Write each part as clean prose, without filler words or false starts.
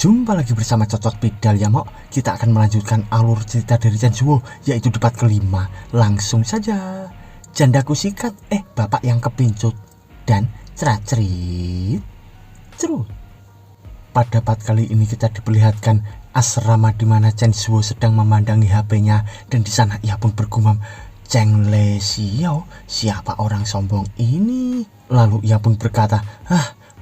Jumpa lagi bersama Cocok Bidal ya Mok. Kita akan melanjutkan alur cerita dari Chen Zhuo, yaitu di part kelima. Langsung saja. Jandaku sikat, bapak yang kepincut. Dan cerat-cerit cerut. Pada part kali ini kita diperlihatkan asrama di mana Chen Zhuo sedang memandangi HP-nya, dan di sana ia pun bergumam, Cheng Le Xiao, siapa orang sombong ini? Lalu ia pun berkata,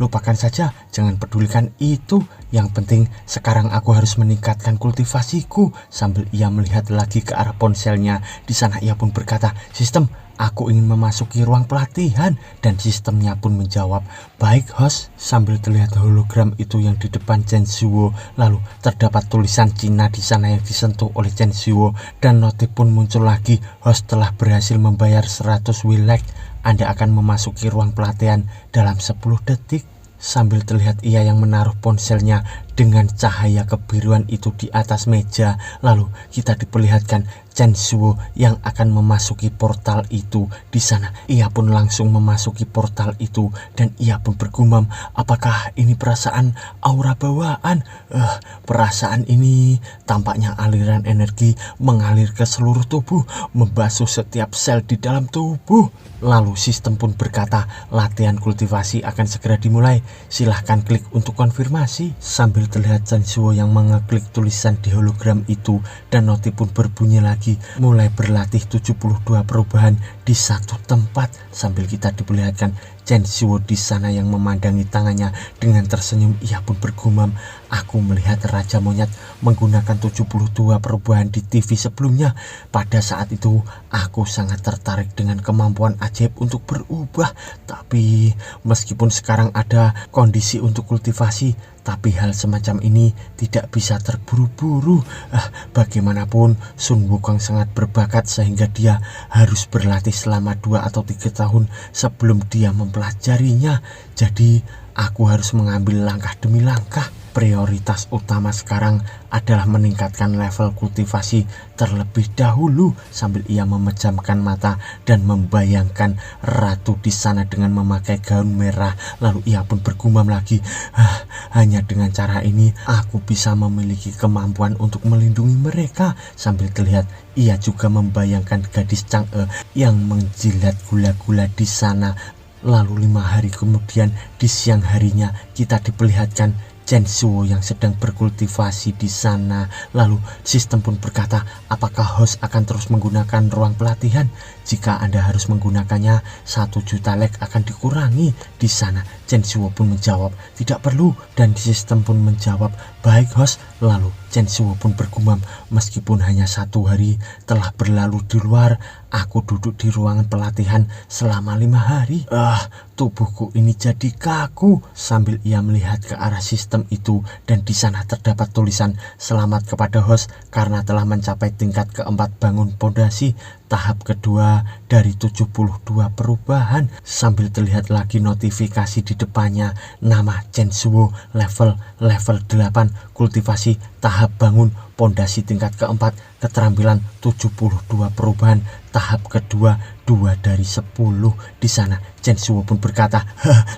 lupakan saja, jangan pedulikan itu. Yang penting sekarang aku harus meningkatkan kultivasiku. Sambil ia melihat lagi ke arah ponselnya. Di sana ia pun berkata, sistem, aku ingin memasuki ruang pelatihan. Dan sistemnya pun menjawab, baik host. Sambil terlihat hologram itu yang di depan Chen Zhuo. Lalu terdapat tulisan Cina di sana yang disentuh oleh Chen Zhuo. Dan notif pun muncul lagi, host telah berhasil membayar 100 wilek. Anda akan memasuki ruang pelatihan dalam 10 detik. Sambil terlihat ia yang menaruh ponselnya dengan cahaya kebiruan itu di atas meja. Lalu kita diperlihatkan Chen Zhuo yang akan memasuki portal itu. Di sana ia pun langsung memasuki portal itu dan ia pun bergumam, apakah ini perasaan aura bawaan? Perasaan ini tampaknya aliran energi mengalir ke seluruh tubuh, membasuh setiap sel di dalam tubuh. Lalu sistem pun berkata, latihan kultivasi akan segera dimulai. Silahkan klik untuk konfirmasi. Sambil terlihat Chen Zhuo yang mengeklik tulisan di hologram itu dan notif pun berbunyi lagi, mulai berlatih 72 perubahan di satu tempat. Sambil kita diperlihatkan Chen Zhuo di sana yang memandangi tangannya dengan tersenyum. Ia pun bergumam, aku melihat Raja Monyet menggunakan 72 perubahan di TV sebelumnya. Pada saat itu aku sangat tertarik dengan kemampuan ajaib untuk berubah. Tapi meskipun sekarang ada kondisi untuk kultivasi, tapi hal semacam ini tidak bisa terburu-buru. Bagaimanapun Sun Wukong sangat berbakat sehingga dia harus berlatih selama 2 atau 3 tahun sebelum dia mempelajarinya. Jadi aku harus mengambil langkah demi langkah. Prioritas utama sekarang adalah meningkatkan level kultivasi terlebih dahulu. Sambil ia memejamkan mata dan membayangkan ratu di sana dengan memakai gaun merah. Lalu ia pun bergumam lagi, hanya dengan cara ini aku bisa memiliki kemampuan untuk melindungi mereka. Sambil terlihat ia juga membayangkan gadis Chang'e yang menjilat gula-gula di sana. Lalu 5 hari kemudian di siang harinya kita diperlihatkan Chen Zhuo yang sedang berkultivasi di sana. Lalu sistem pun berkata, apakah host akan terus menggunakan ruang pelatihan? Jika Anda harus menggunakannya, 1 juta lek akan dikurangi. Di sana Chen Zhuo pun menjawab, tidak perlu. Dan sistem pun menjawab, baik host. Lalu Chen Zhuo pun bergumam, meskipun hanya 1 hari telah berlalu di luar, aku duduk di ruangan pelatihan selama 5 hari. Tubuhku ini jadi kaku. Sambil ia melihat ke arah sistem itu dan di sana terdapat tulisan, selamat kepada host karena telah mencapai tingkat keempat bangun pondasi tahap kedua dari 72 perubahan. Sambil terlihat lagi notifikasi di depannya, nama Chen Zhuo level 8 kultivasi tahap bangun pondasi tingkat keempat, keterampilan 72 perubahan tahap kedua 2 dari 10. Di sana Chen Zhuo pun berkata,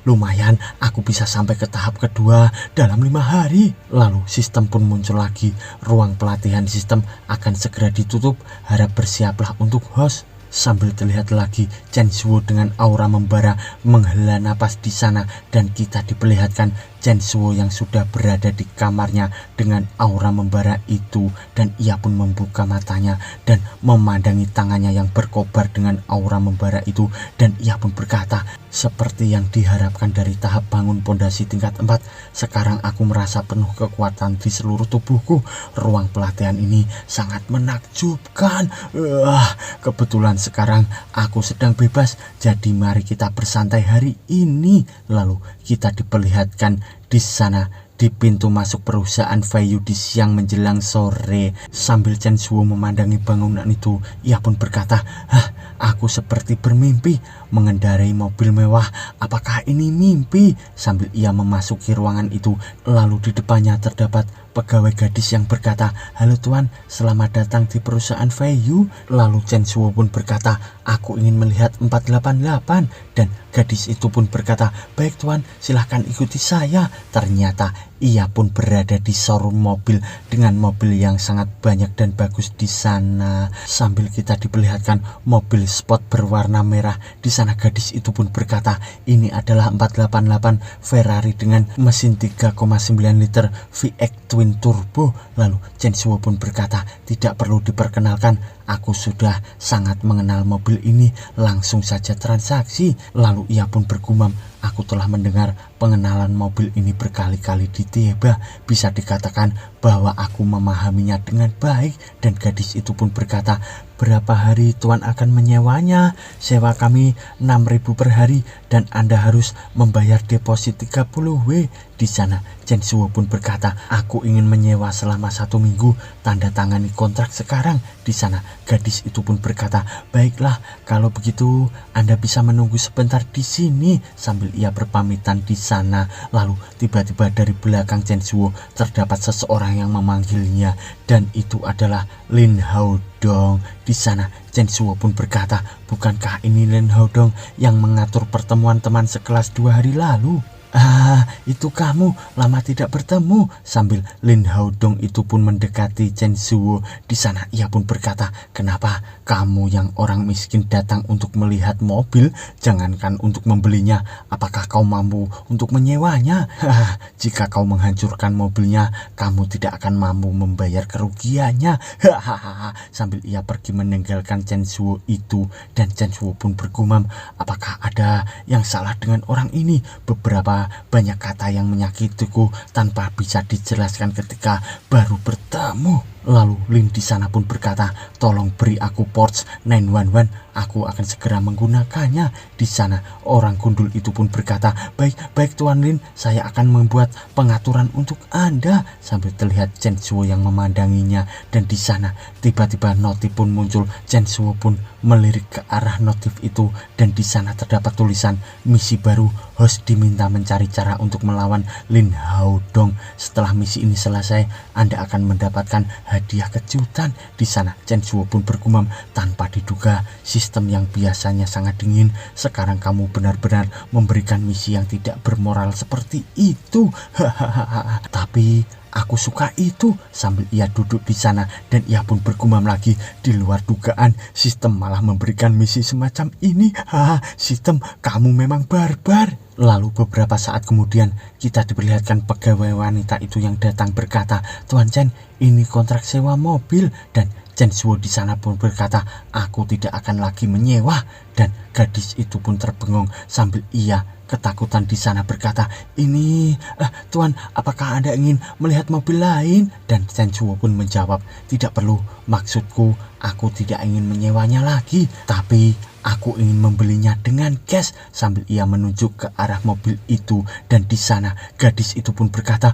lumayan, aku bisa sampai ke tahap kedua dalam 5 hari. Lalu sistem pun muncul lagi, ruang pelatihan sistem akan segera ditutup, harap bersiaplah untuk host. Sambil terlihat lagi Chen Zhuo dengan aura membara menghela napas di sana dan kita diperlihatkan Chen Zhuo yang sudah berada di kamarnya dengan aura membara itu, dan ia pun membuka matanya dan memandangi tangannya yang berkobar dengan aura membara itu, dan ia pun berkata, seperti yang diharapkan dari tahap bangun pondasi tingkat 4, sekarang aku merasa penuh kekuatan di seluruh tubuhku. Ruang pelatihan ini sangat menakjubkan. Kebetulan sekarang aku sedang bebas, jadi mari kita bersantai hari ini. Lalu kita diperlihatkan di sana di pintu masuk perusahaan Feiyu di siang menjelang sore. Sambil Chen Zhuo memandangi bangunan itu, ia pun berkata, aku seperti bermimpi. mengendarai mobil mewah. Apakah ini mimpi? Sambil ia memasuki ruangan itu, lalu di depannya terdapat pegawai gadis yang berkata, "Halo tuan, selamat datang di perusahaan Feiyu." Lalu Chen Suo pun berkata, "Aku ingin melihat 488." Dan gadis itu pun berkata, "Baik tuan, silahkan ikuti saya." Ternyata ia pun berada di showroom mobil dengan mobil yang sangat banyak dan bagus di sana. Sambil kita diperlihatkan mobil sport berwarna merah. Di sana gadis itu pun berkata, "Ini adalah 488 Ferrari dengan mesin 3,9 liter VX Twin Turbo." Lalu Chen Suo pun berkata, "Tidak perlu diperkenalkan, aku sudah sangat mengenal mobil ini, langsung saja transaksi." Lalu ia pun bergumam, "Aku telah mendengar pengenalan mobil ini berkali-kali di Tieba. Bisa dikatakan bahwa aku memahaminya dengan baik." Dan gadis itu pun berkata, "Berapa hari tuan akan menyewanya?" "Sewa kami 6.000 per hari dan Anda harus membayar deposit 30W." Di sana Chen Suo pun berkata, "Aku ingin menyewa selama 1 minggu, tanda tangani kontrak sekarang." Di sana gadis itu pun berkata, "Baiklah, kalau begitu Anda bisa menunggu sebentar di sini." Sambil ia berpamitan di sana, lalu tiba-tiba dari belakang Chen Suo terdapat seseorang yang memanggilnya, dan itu adalah Lin Haodong. Di sana Chen Suo pun berkata, "Bukankah ini Lin Haodong yang mengatur pertemuan teman sekelas 2 hari lalu?" "Ah, itu kamu, lama tidak bertemu." Sambil Lin Haodong itu pun mendekati Chen Suo. Di sana ia pun berkata, "Kenapa kamu yang orang miskin datang untuk melihat mobil? Jangankan untuk membelinya, apakah kau mampu untuk menyewanya? Jika kau menghancurkan mobilnya, kamu tidak akan mampu membayar kerugiannya." Hahaha. Sambil ia pergi meninggalkan Chen Suo itu, dan Chen Suo pun bergumam, "Apakah ada yang salah dengan orang ini? Beberapa banyak kata yang menyakitiku tanpa bisa dijelaskan ketika baru bertemu." Lalu Lin di sana pun berkata, "Tolong beri aku Porsche 911, aku akan segera menggunakannya." Di sana orang gundul itu pun berkata, Baik Tuan Lin, saya akan membuat pengaturan untuk Anda." Sambil terlihat Chen Suo yang memandanginya, dan di sana tiba-tiba notif pun muncul. Chen Suo pun melirik ke arah notif itu, dan di sana terdapat tulisan, "Misi baru, host diminta mencari cara untuk melawan Lin Haodong. Setelah misi ini selesai, Anda akan mendapatkan hadiah kejutan." Di sana Chen Suo pun bergumam, "Tanpa diduga, sistem yang biasanya sangat dingin, sekarang kamu benar-benar memberikan misi yang tidak bermoral seperti itu. Hahaha. Tapi aku suka itu." Sambil ia duduk di sana, dan ia pun bergumam lagi, "Di luar dugaan, sistem malah memberikan misi semacam ini. Sistem, kamu memang barbar." Lalu beberapa saat kemudian kita diperlihatkan pegawai wanita itu yang datang berkata, "Tuan Chen, ini kontrak sewa mobil." Dan Chen Suo di sana pun berkata, "Aku tidak akan lagi menyewa." Dan gadis itu pun terbengong sambil ia ketakutan di sana berkata, "Ini, Tuan, apakah Anda ingin melihat mobil lain?" Dan Chen Suo pun menjawab, "Tidak perlu, maksudku aku tidak ingin menyewanya lagi, tapi aku ingin membelinya dengan cash." Sambil ia menunjuk ke arah mobil itu, dan di sana gadis itu pun berkata,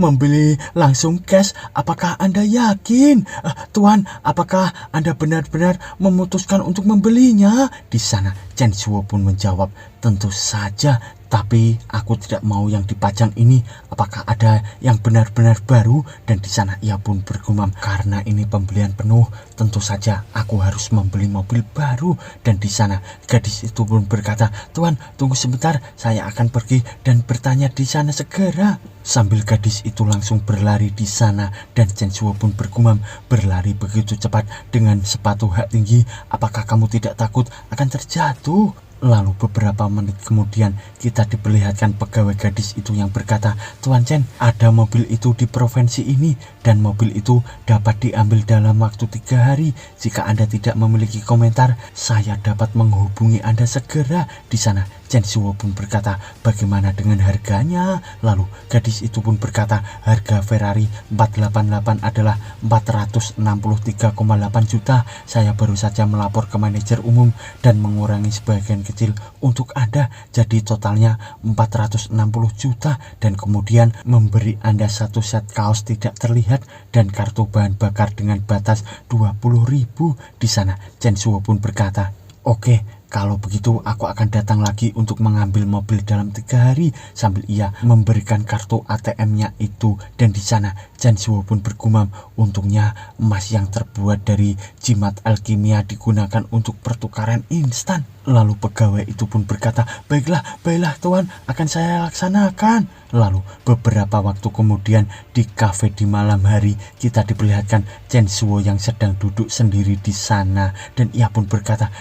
"Membeli langsung cash? Apakah Anda yakin? Tuan, apakah Anda benar-benar memutuskan untuk membelinya?" Di sana Chen Suo pun menjawab, "Tentu saja, tapi aku tidak mau yang dipajang ini. Apakah ada yang benar-benar baru?" Dan di sana ia pun bergumam, "Karena ini pembelian penuh, tentu saja aku harus membeli mobil baru." Dan di sana gadis itu pun berkata, "Tuan, tunggu sebentar, saya akan pergi dan bertanya di sana segera." Sambil gadis itu langsung berlari di sana, dan Chen Suo pun bergumam, "Berlari begitu cepat dengan sepatu hak tinggi, apakah kamu tidak takut akan terjatuh?" Lalu beberapa menit kemudian kita diperlihatkan pegawai gadis itu yang berkata, "Tuan Chen, ada mobil itu di provinsi ini, dan mobil itu dapat diambil dalam waktu 3 hari. Jika Anda tidak memiliki komentar, saya dapat menghubungi Anda segera." Di sana Chen Suo pun berkata, "Bagaimana dengan harganya?" Lalu gadis itu pun berkata, "Harga Ferrari 488 adalah 463,8 juta. Saya baru saja melapor ke manajer umum dan mengurangi sebagian kecil untuk Anda, jadi totalnya 460 juta, dan kemudian memberi Anda 1 set kaos tidak terlihat dan kartu bahan bakar dengan batas 20.000. Di sana Chen Suo pun berkata, "Oke, Kalau begitu aku akan datang lagi untuk mengambil mobil dalam 3 hari, sambil ia memberikan kartu ATM-nya itu. Dan di sana Chen Zhuo pun bergumam, untungnya emas yang terbuat dari jimat alkimia digunakan untuk pertukaran instan. Lalu pegawai itu pun berkata, baiklah tuan, akan saya laksanakan. Lalu beberapa waktu kemudian di kafe di malam hari, kita diperlihatkan Chen Zhuo yang sedang duduk sendiri di sana. Dan ia pun berkata,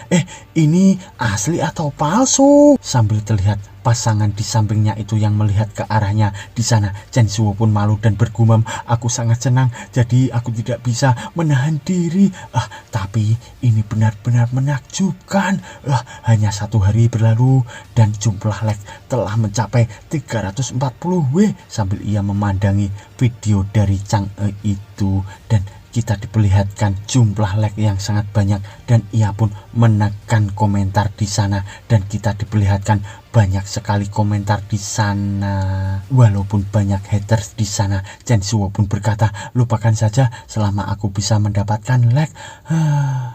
ini asli atau palsu? Sambil terlihat pasangan di sampingnya itu yang melihat ke arahnya. Di sana Chen Zhuo pun malu dan bergumam, aku sangat senang, jadi aku tidak bisa menahan diri. Tapi ini benar-benar menakjubkan. Hanya 1 hari berlalu dan jumlah like telah mencapai 340W. Sambil ia memandangi video dari Chang'e itu, dan kita diperlihatkan jumlah like yang sangat banyak, dan ia pun menekan komentar di sana, dan kita diperlihatkan banyak sekali komentar di sana. Walaupun banyak haters di sana, Chen Zhuo pun berkata, lupakan saja selama aku bisa mendapatkan like.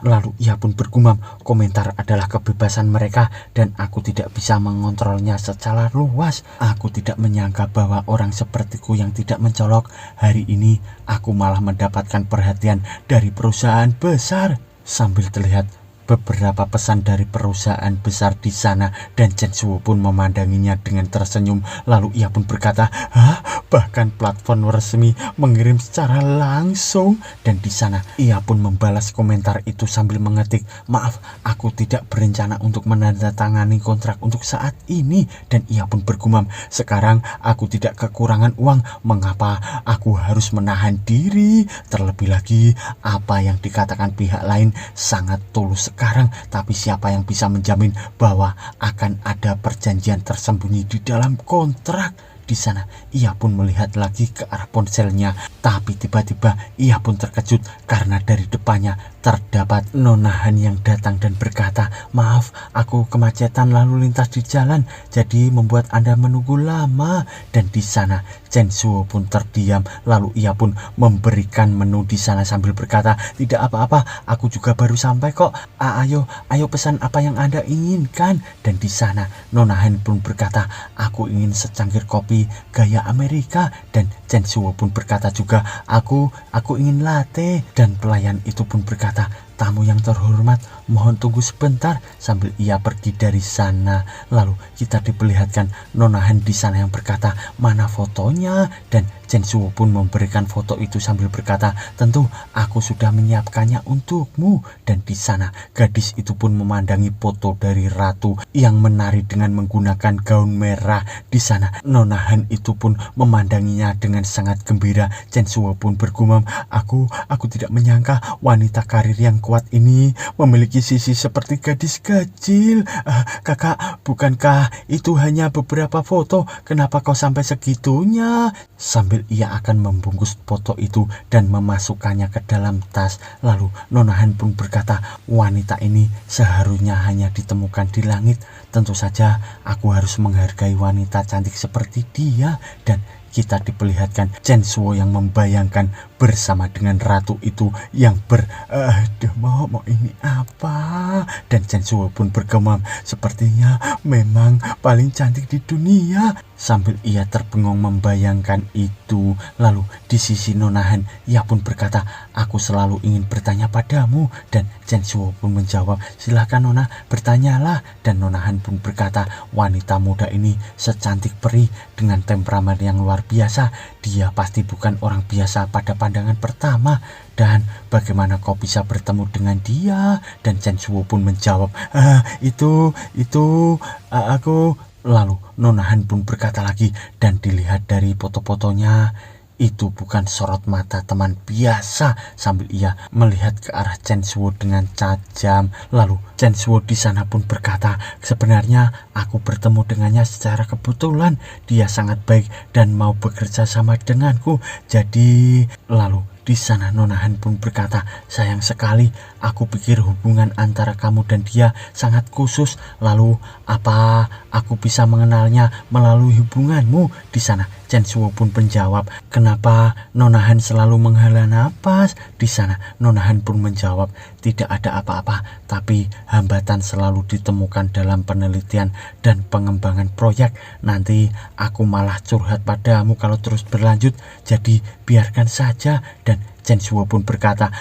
Lalu ia pun bergumam, komentar adalah kebebasan mereka dan aku tidak bisa mengontrolnya secara luas. Aku tidak menyangka bahwa orang sepertiku yang tidak mencolok, hari ini aku malah mendapatkan perhatian dari perusahaan besar. Sambil terlihat beberapa pesan dari perusahaan besar di sana, dan Chen Zhuo pun memandanginya dengan tersenyum. Lalu ia pun berkata, bahkan platform resmi mengirim secara langsung. Dan di sana ia pun membalas komentar itu sambil mengetik, maaf, aku tidak berencana untuk menandatangani kontrak untuk saat ini. Dan ia pun bergumam, sekarang aku tidak kekurangan uang, mengapa aku harus menahan diri? Terlebih lagi apa yang dikatakan pihak lain sangat tulus sekarang, tapi siapa yang bisa menjamin bahwa akan ada perjanjian tersembunyi di dalam kontrak? Di sana ia pun melihat lagi ke arah ponselnya, tapi tiba-tiba ia pun terkejut karena dari depannya terdapat Nona Han yang datang dan berkata, maaf, aku kemacetan lalu lintas di jalan, jadi membuat Anda menunggu lama. Dan di sana Chen Zhuo pun terdiam, lalu ia pun memberikan menu di sana sambil berkata, tidak apa-apa, aku juga baru sampai kok. Ayo pesan apa yang Anda inginkan. Dan di sana Nona Han pun berkata, aku ingin secangkir kopi gaya Amerika. Dan Chen Zhuo pun berkata juga, aku ingin latte. Dan pelayan itu pun berkata, tamu yang terhormat, mohon tunggu sebentar, sambil ia pergi dari sana. Lalu kita diperlihatkan Nona Han di sana yang berkata, mana fotonya? Dan Chen Zhuo pun memberikan foto itu sambil berkata, tentu aku sudah menyiapkannya untukmu. Dan di sana gadis itu pun memandangi foto dari ratu yang menari dengan menggunakan gaun merah. Di sana Nona Han itu pun memandanginya dengan sangat gembira. Chen Zhuo pun bergumam, aku tidak menyangka wanita karir yang kuat ini memiliki sisi seperti gadis kecil. Kakak, bukankah itu hanya beberapa foto? Kenapa kau sampai segitunya? Sambil ia akan membungkus foto itu dan memasukkannya ke dalam tas. Lalu Nona Han pun berkata, wanita ini seharusnya hanya ditemukan di langit. Tentu saja aku harus menghargai wanita cantik seperti dia. Dan kita diperlihatkan Chen Zhuo yang membayangkan bersama dengan ratu itu yang mau ini apa? Dan Chen Zhuo pun bergumam, sepertinya memang paling cantik di dunia. Sambil ia terbengung membayangkan itu. Lalu di sisi Nona Han, ia pun berkata, aku selalu ingin bertanya padamu. Dan Chen Zhuo pun menjawab, silakan Nona, bertanyalah. Dan Nona Han pun berkata, wanita muda ini secantik peri dengan temperamen yang luar biasa. Dia pasti bukan orang biasa pada pandangan pertama. Dan bagaimana kau bisa bertemu dengan dia? Dan Chen Zhuo pun menjawab, aku. Lalu Nona Han pun berkata lagi, dan dilihat dari foto-fotonya, itu bukan sorot mata teman biasa. Sambil ia melihat ke arah Chen Zhuo dengan tajam. Lalu Chen Zhuo di sana pun berkata, sebenarnya aku bertemu dengannya secara kebetulan. Dia sangat baik dan mau bekerja sama denganku. Jadi lalu Di sana Nona Han pun berkata, sayang sekali, aku pikir hubungan antara kamu dan dia sangat khusus. Lalu apa aku bisa mengenalnya melalui hubunganmu? Di sana Chen Suo pun menjawab, kenapa Nona Han selalu menghela napas? Di sana Nona Han pun menjawab, tidak ada apa-apa, tapi hambatan selalu ditemukan dalam penelitian dan pengembangan proyek. Nanti aku malah curhat padamu kalau terus berlanjut, jadi biarkan saja. Dan Chen Suo pun berkata,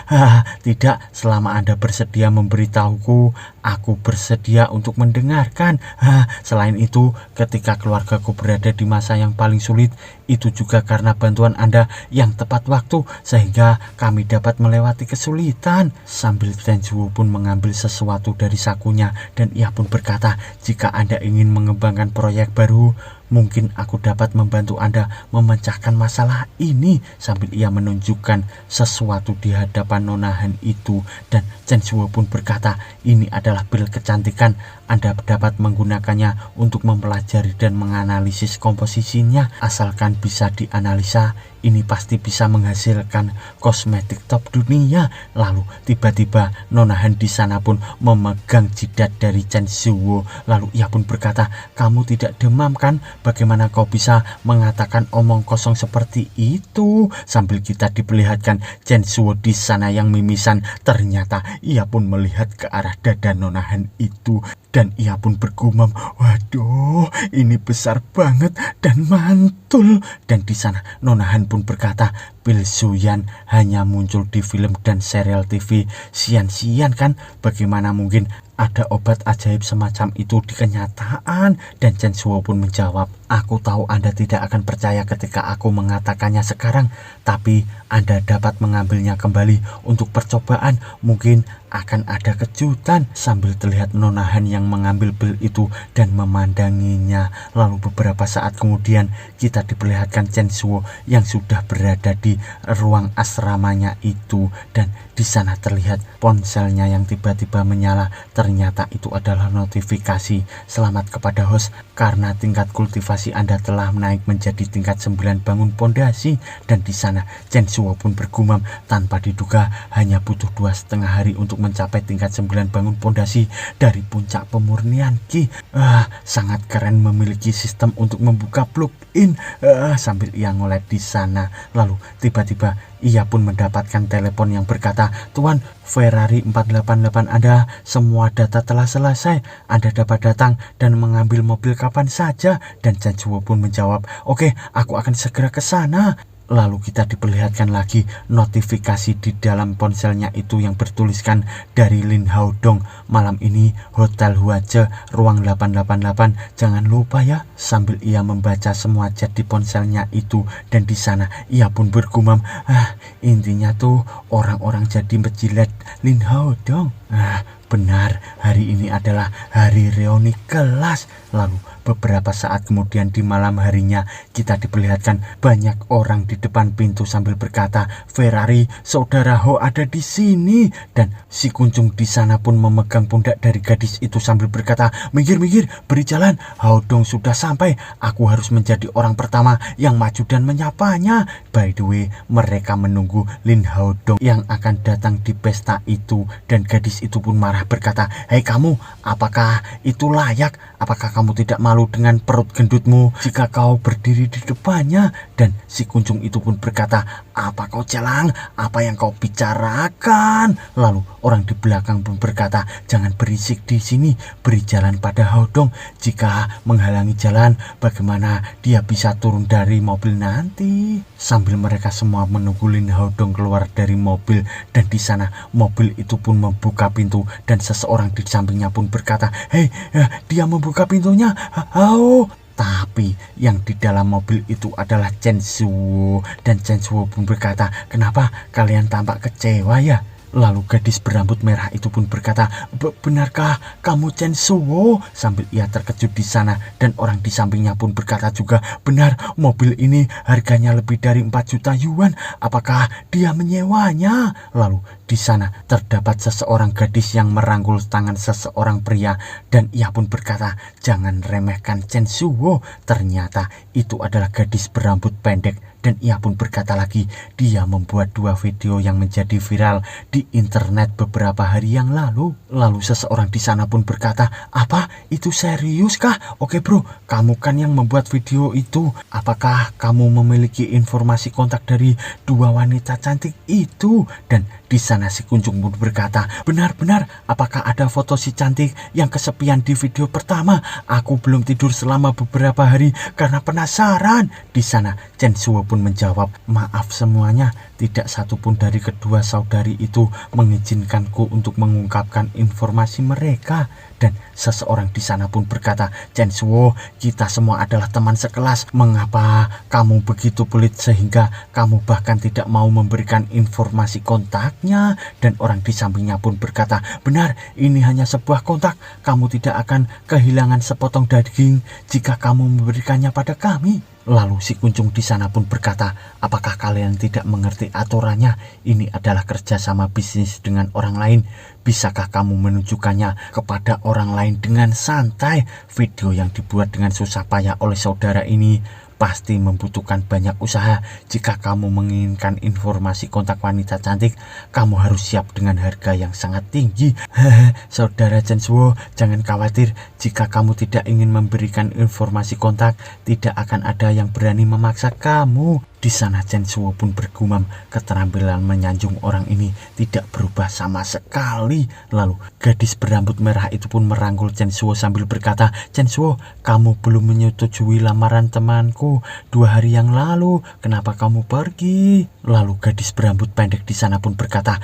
tidak, selama Anda bersedia memberitahuku, aku bersedia untuk mendengarkan. Selain itu, ketika keluargaku berada di masa yang paling sulit, itu juga karena bantuan Anda yang tepat waktu, sehingga kami dapat melewati kesulitan. Sambil Chen Suo pun mengambil sesuatu dari sakunya, dan ia pun berkata, jika Anda ingin mengembangkan proyek baru, mungkin aku dapat membantu Anda memecahkan masalah ini. Sambil ia menunjukkan sesuatu di hadapan Nona Han itu, dan Chen Suo pun berkata, ini adalah pil kecantikan. Anda dapat menggunakannya untuk mempelajari dan menganalisis komposisinya. Asalkan bisa dianalisa, ini pasti bisa menghasilkan kosmetik top dunia. Lalu tiba-tiba Nona Han di sana pun memegang jidat dari Chen Suo. Lalu ia pun berkata, kamu tidak demam kan? Bagaimana kau bisa mengatakan omong kosong seperti itu? Sambil kita diperlihatkan Chen Suo di sana yang mimisan, ternyata ia pun melihat ke arah dada Nona Han itu, dan ia pun bergumam, waduh, ini besar banget dan mantul. Dan di sana Nona Han pun berkata, pil Zuyan hanya muncul di film dan serial TV. Sian-sian kan? Bagaimana mungkin ada obat ajaib semacam itu di kenyataan? Dan Chen Suo pun menjawab, aku tahu Anda tidak akan percaya ketika aku mengatakannya sekarang, tapi Anda dapat mengambilnya kembali untuk percobaan. Mungkin akan ada kejutan. Sambil terlihat Nona Han yang mengambil pil itu dan memandanginya. Lalu beberapa saat kemudian kita diperlihatkan Chen Suo yang sudah berada di ruang asramanya itu, dan di sana terlihat ponselnya yang tiba-tiba menyala. Ternyata itu adalah notifikasi, selamat kepada host karena tingkat kultivasi Anda telah naik menjadi tingkat 9 bangun pondasi. Dan di sana Chen Suo pun bergumam, tanpa diduga hanya butuh 2,5 hari untuk mencapai tingkat 9 bangun pondasi dari puncak pemurnian Ki. Sangat keren memiliki sistem untuk membuka plugin. Sambil ia ngolek di sana, lalu tiba-tiba ia pun mendapatkan telepon yang berkata, Tuan, Ferrari 488 Anda, semua data telah selesai. Anda dapat datang dan mengambil mobil kapan saja. Dan Chen Suo pun menjawab, oke, aku akan segera ke sana. Lalu kita diperlihatkan lagi notifikasi di dalam ponselnya itu yang bertuliskan dari Lin Haodong, malam ini Hotel Huace ruang 888, jangan lupa ya. Sambil ia membaca semua chat di ponselnya itu, dan di sana ia pun bergumam, intinya tuh orang-orang jadi menjilat Lin Haodong. Benar, hari ini adalah hari reuni kelas. Lalu beberapa saat kemudian di malam harinya kita diperlihatkan banyak orang di depan pintu sambil berkata, Ferrari, saudara Ho ada di sini. Dan si Kuncung di sana pun memegang pundak dari gadis itu sambil berkata, minggir, beri jalan, Haodong sudah sampai. Aku harus menjadi orang pertama yang maju dan menyapanya. By the way, mereka menunggu Lin Haodong yang akan datang di pesta itu. Dan gadis itu pun marah berkata, hei kamu, apakah itu layak? Apakah kamu tidak malu dengan perut gendutmu jika kau berdiri di depannya? Dan si Kuncung itu pun berkata, apa kau celang? Apa yang kau bicarakan? Lalu orang di belakang pun berkata, jangan berisik di sini, beri jalan pada Haodong. Jika menghalangi jalan, bagaimana dia bisa turun dari mobil nanti? Sambil mereka semua menunggu Lin Haodong keluar dari mobil, dan di sana mobil itu pun membuka pintu, dan seseorang di sampingnya pun berkata, hei, dia membuka pintunya. Tapi yang di dalam mobil itu adalah Chen Suo, dan Chen Suo pun berkata, kenapa kalian tampak kecewa ya? Lalu gadis berambut merah itu pun berkata, benarkah kamu Chen Suo? Sambil ia terkejut di sana, dan orang di sampingnya pun berkata juga, benar, mobil ini harganya lebih dari 4 juta yuan. Apakah dia menyewanya? Lalu Di sana terdapat seseorang gadis yang merangkul tangan seseorang pria dan ia pun berkata, "Jangan remehkan Chen Suwo." Ternyata itu adalah gadis berambut pendek dan ia pun berkata lagi, dia membuat 2 video yang menjadi viral di internet beberapa hari yang lalu. Lalu seseorang di sana pun berkata, "Apa? Itu serius kah? Oke bro, kamu kan yang membuat video itu. Apakah kamu memiliki informasi kontak dari 2 wanita cantik itu?" Dan di sana si Kunjung pun berkata, "Benar-benar, apakah ada foto si cantik yang kesepian di video pertama? Aku belum tidur selama beberapa hari karena penasaran." Di sana Chen Suwo pun menjawab, "Maaf semuanya, tidak satupun dari kedua saudari itu mengizinkanku untuk mengungkapkan informasi mereka." Dan seseorang di sana pun berkata, "Chen Suwo, kita semua adalah teman sekelas. Mengapa kamu begitu pelit sehingga kamu bahkan tidak mau memberikan informasi kontaknya?" Dan orang di sampingnya pun berkata, "Benar, ini hanya sebuah kontak. Kamu tidak akan kehilangan sepotong daging jika kamu memberikannya pada kami." Lalu si Kunjung di sana pun berkata, "Apakah kalian tidak mengerti aturannya? Ini adalah kerjasama bisnis dengan orang lain. Bisakah kamu menunjukkannya kepada orang lain dengan santai? Video yang dibuat dengan susah payah oleh saudara ini pasti membutuhkan banyak usaha. Jika kamu menginginkan informasi kontak wanita cantik, kamu harus siap dengan harga yang sangat tinggi." Hehe, saudara Chen Suwo, jangan khawatir. Jika kamu tidak ingin memberikan informasi kontak, tidak akan ada yang berani memaksa kamu. Di sana Chen Suwo pun bergumam, keterampilan menyanjung orang ini tidak berubah sama sekali. Lalu gadis berambut merah itu pun merangkul Chen Suwo sambil berkata, "Chen Suwo, kamu belum menyetujui lamaran temanku 2 hari yang lalu. Kenapa kamu pergi?" Lalu gadis berambut pendek di sana pun berkata,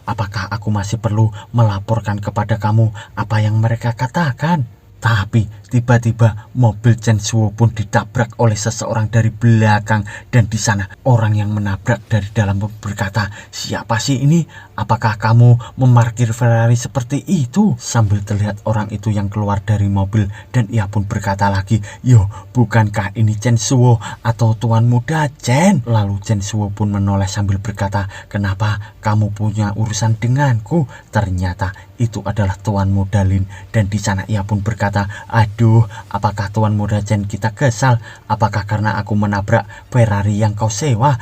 Apakah aku masih perlu melaporkan kepada kamu apa yang mereka katakan?" Tapi tiba-tiba mobil Chen Suwo pun ditabrak oleh seseorang dari belakang dan di sana orang yang menabrak dari dalam berkata, "Siapa sih ini? Apakah kamu memarkir Ferrari seperti itu?" Sambil terlihat orang itu yang keluar dari mobil dan ia pun berkata lagi, "Yo, bukankah ini Chen Suwo atau Tuan Muda Chen?" Lalu Chen Suwo pun menoleh sambil berkata, "Kenapa kamu punya urusan denganku?" Ternyata itu adalah Tuan Muda Lin dan di sana ia pun berkata, "Aduh, apakah Tuan Muda Chen kita kesal? Apakah karena aku menabrak Ferrari yang kau sewa?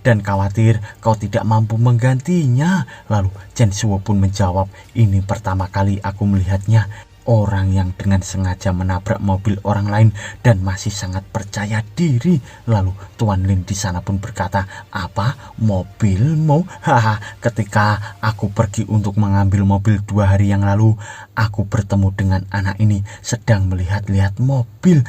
Dan khawatir kau tidak mampu menggantinya?" Lalu Chen Suwo pun menjawab, "Ini pertama kali aku melihatnya. Orang yang dengan sengaja menabrak mobil orang lain dan masih sangat percaya diri." Lalu Tuan Lin di sana pun berkata, "Apa? Mobilmu? Haha, ketika aku pergi untuk mengambil mobil 2 hari yang lalu, aku bertemu dengan anak ini sedang melihat-lihat mobil.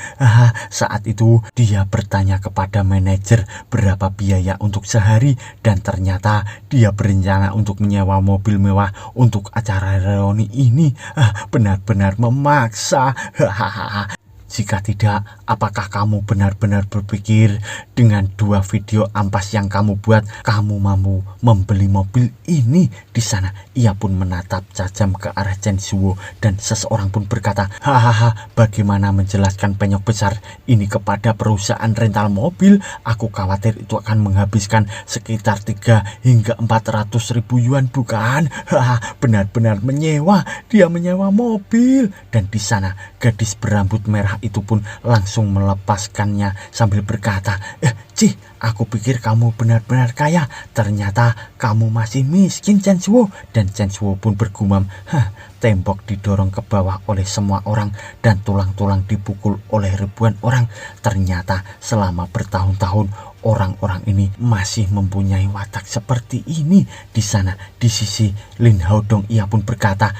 Saat itu dia bertanya kepada manajer berapa biaya untuk sehari dan ternyata dia berencana untuk menyewa mobil mewah untuk acara reuni ini. Benar-benar memaksa. Jika tidak, apakah kamu benar-benar berpikir dengan 2 video ampas yang kamu buat, kamu mampu membeli mobil ini?" Di sana ia pun menatap tajam ke arah Chen Suwo dan seseorang pun berkata, "Bagaimana menjelaskan penyok besar ini kepada perusahaan rental mobil? Aku khawatir itu akan menghabiskan sekitar 3 hingga 400 ribu yuan bukan? Benar-benar menyewa. Dia menyewa mobil." Dan di sana gadis berambut merah itu pun langsung melepaskannya sambil berkata, "Cih, aku pikir kamu benar-benar kaya. Ternyata kamu masih miskin, Chen Suwo." Dan Chen Suwo pun bergumam, tembok didorong ke bawah oleh semua orang dan tulang-tulang dipukul oleh ribuan orang. Ternyata selama bertahun-tahun orang-orang ini masih mempunyai watak seperti ini. Di sana di sisi Lin Haodong ia pun berkata,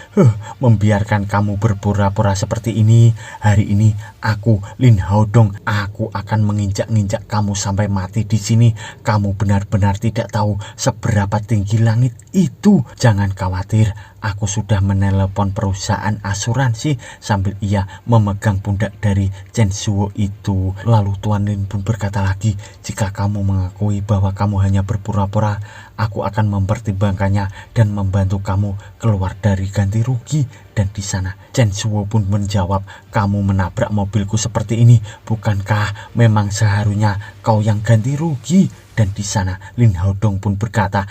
"Membiarkan kamu berpura-pura seperti ini. Hari ini aku Lin Haodong, aku akan menginjak-injak kamu sampai mati di sini. Kamu benar-benar tidak tahu seberapa tinggi langit itu. Jangan khawatir, aku sudah menelepon perusahaan asuransi." Sambil ia memegang pundak dari Chen Suwo itu. Lalu Tuan Lin pun berkata lagi, "Jika kamu mengakui bahwa kamu hanya berpura-pura, aku akan mempertimbangkannya dan membantu kamu keluar dari ganti rugi." Dan di sana Chen Suwo pun menjawab, "Kamu menabrak mobilku seperti ini, bukankah memang seharusnya kau yang ganti rugi?" Dan di sana Lin Haodong pun berkata,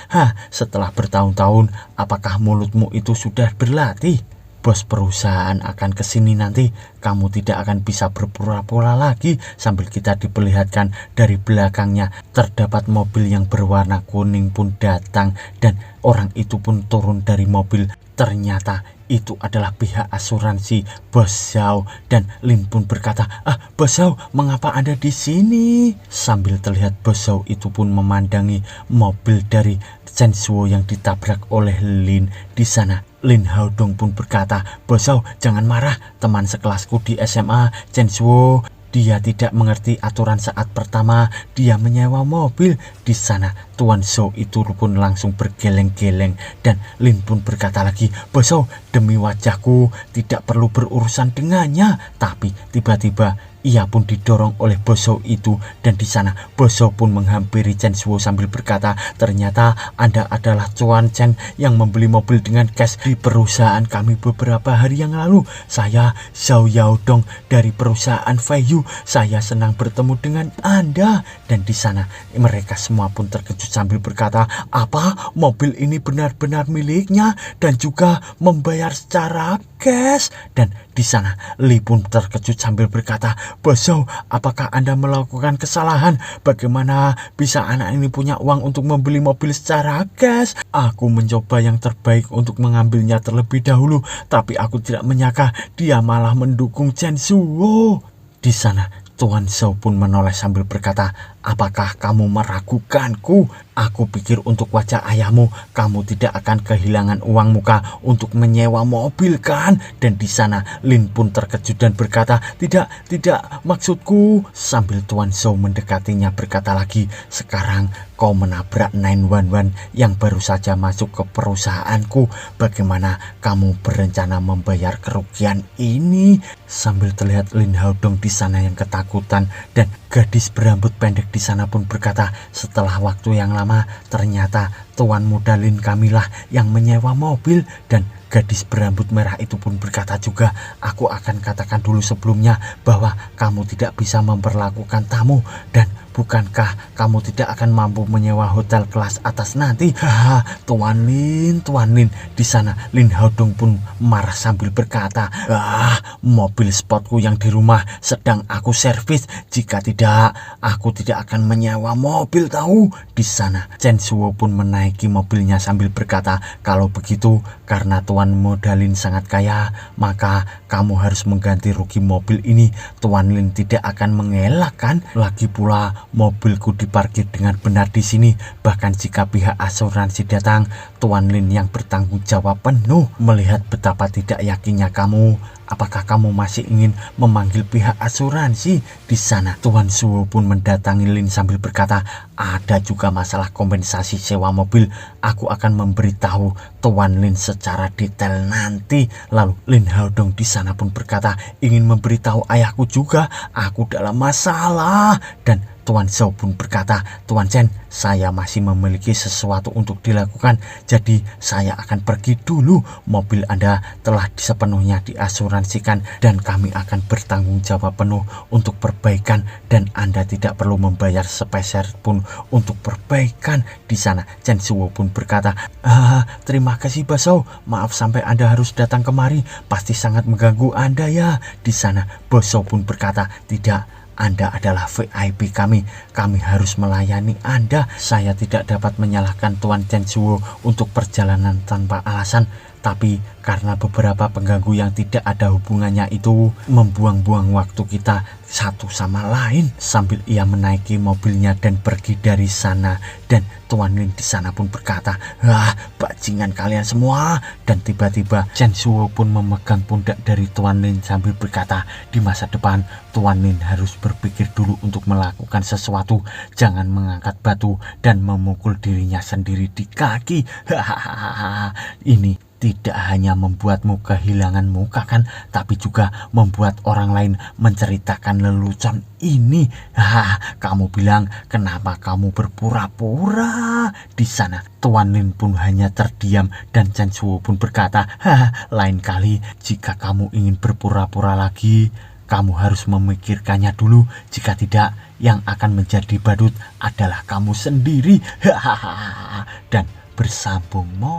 setelah bertahun-tahun, apakah mulutmu itu sudah berlatih? Bos perusahaan akan kesini nanti, kamu tidak akan bisa berpura-pura lagi. Sambil kita diperlihatkan dari belakangnya terdapat mobil yang berwarna kuning pun datang, dan orang itu pun turun dari mobil. Ternyata itu adalah pihak asuransi Bos Zhao, dan Lin pun berkata, Bos Zhao, mengapa Anda di sini? Sambil terlihat Bos Zhao itu pun memandangi mobil dari Chen Zhuo yang ditabrak oleh Lin. Di sana Lin Haodong pun berkata, Bos Zhao, jangan marah, teman sekelasku di SMA, Chen Zhuo, dia tidak mengerti aturan saat pertama dia menyewa mobil. Di sana Tuan Zhou itu pun langsung bergeleng-geleng, dan Lin pun berkata lagi, Bos Zhou, demi wajahku tidak perlu berurusan dengannya. Tapi tiba-tiba ia pun didorong oleh Bos Zhou itu, dan di sana Bos Zhou pun menghampiri Chen Zhuo sambil berkata, ternyata Anda adalah Cuan Chen yang membeli mobil dengan cash di perusahaan kami beberapa hari yang lalu. Saya Zhao Yaodong dari perusahaan Feiyu. Saya senang bertemu dengan Anda. Dan di sana mereka semua pun terkejut sambil berkata, apa mobil ini benar-benar miliknya dan juga membayar secara cash? Dan di sana Li pun terkejut sambil berkata, Bos Zhou, apakah Anda melakukan kesalahan? Bagaimana bisa anak ini punya uang untuk membeli mobil secara cash? Aku mencoba yang terbaik untuk mengambilnya terlebih dahulu, tapi aku tidak menyangka dia malah mendukung Chen Zhuo. Di sana Tuan Zhou pun menoleh sambil berkata, apakah kamu meragukanku? Aku pikir untuk wajah ayahmu, kamu tidak akan kehilangan uang muka untuk menyewa mobil kan? Dan di sana Lin pun terkejut dan berkata, tidak, maksudku. Sambil Tuan Zhou mendekatinya berkata lagi, sekarang kau menabrak 911 yang baru saja masuk ke perusahaanku. Bagaimana kamu berencana membayar kerugian ini? Sambil terlihat Lin Haodong di sana yang ketakutan, dan gadis berambut pendek di sana pun berkata, setelah waktu yang lama ternyata Tuan muda Lin kamilah yang menyewa mobil. Dan gadis berambut merah itu pun berkata juga, aku akan katakan dulu sebelumnya bahwa kamu tidak bisa memperlakukan tamu, dan bukankah kamu tidak akan mampu menyewa hotel kelas atas nanti? Tuan Lin. Di sana Lin Haodong pun marah sambil berkata, mobil sportku yang di rumah sedang aku servis. Jika tidak, aku tidak akan menyewa mobil tahu. Di sana Chen Zhuo pun menaiki mobilnya sambil berkata, kalau begitu karena Tuan muda Lin sangat kaya, maka kamu harus mengganti rugi mobil ini. Tuan Lin tidak akan mengelakkan. Lagi pula mobilku diparkir dengan benar di sini. Bahkan jika pihak asuransi datang, Tuan Lin yang bertanggung jawab penuh. Melihat betapa tidak yakinnya kamu, apakah kamu masih ingin memanggil pihak asuransi? Di sana Tuan Zhuo pun mendatangi Lin sambil berkata, ada juga masalah kompensasi sewa mobil. Aku akan memberitahu Tuan Lin secara detail nanti. Lalu Lin Haodong di sana pun berkata, ingin memberitahu ayahku juga, aku dalam masalah. Dan Tuan Zhou pun berkata, Tuan Chen, saya masih memiliki sesuatu untuk dilakukan, jadi saya akan pergi dulu. Mobil Anda telah sepenuhnya diasuransikan dan kami akan bertanggung jawab penuh untuk perbaikan, dan Anda tidak perlu membayar sepeser pun untuk perbaikan. Di sana Chen Zhuo pun berkata, terima kasih Bos Zhou, maaf sampai Anda harus datang kemari, pasti sangat mengganggu Anda ya. Di sana Bos Zhou pun berkata, tidak, Anda adalah VIP kami harus melayani Anda. Saya tidak dapat menyalahkan Tuan Chen Zhuo untuk perjalanan tanpa alasan, tapi karena beberapa pengganggu yang tidak ada hubungannya itu membuang-buang waktu kita satu sama lain. Sambil ia menaiki mobilnya dan pergi dari sana, dan Tuan Lin di sana pun berkata, bajingan kalian semua. Dan tiba-tiba Chen Zhuo pun memegang pundak dari Tuan Lin sambil berkata, di masa depan Tuan Lin harus berpikir dulu untuk melakukan sesuatu. Jangan mengangkat batu dan memukul dirinya sendiri di kaki. Ini tidak hanya membuatmu kehilangan muka kan, tapi juga membuat orang lain menceritakan lelucon ini. Kamu bilang kenapa kamu berpura-pura? Di sana Tuan Lin pun hanya terdiam, dan Chen Zhuo pun berkata, lain kali jika kamu ingin berpura-pura lagi, kamu harus memikirkannya dulu. Jika tidak, yang akan menjadi badut adalah kamu sendiri. Hahaha. Dan bersambung mo.